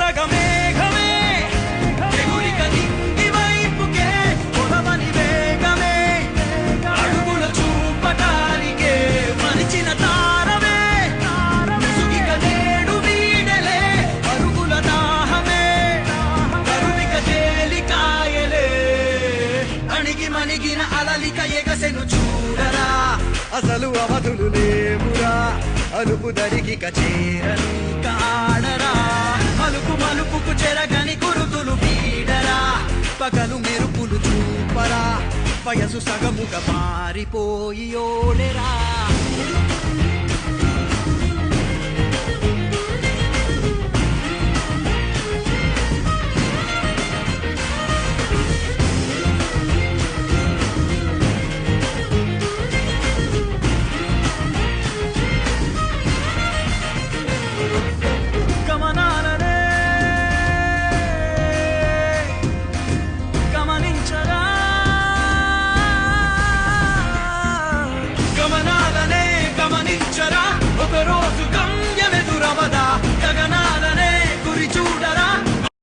మేఘమే ఎగురిక నింగి వైపుకే పొలవని వేగమే అడుగుల చూపటానికే మరిచిన తారమే ముసుగిక నేడు వీడలే అరుగుల దాహమే కరుణిక తేలికాయలే అణిగి మణిగిన అలలిక ఎగసెను చూడరా అసలు అవధులు లేవురా అలుపు దరికి చేరని కాడరా మలుపు మలుపుకు చెరగని గురుతులు వీడరా పగలు మెరుపులు చూపరా వయసు సగముగా మారిపోయి ఓడెరా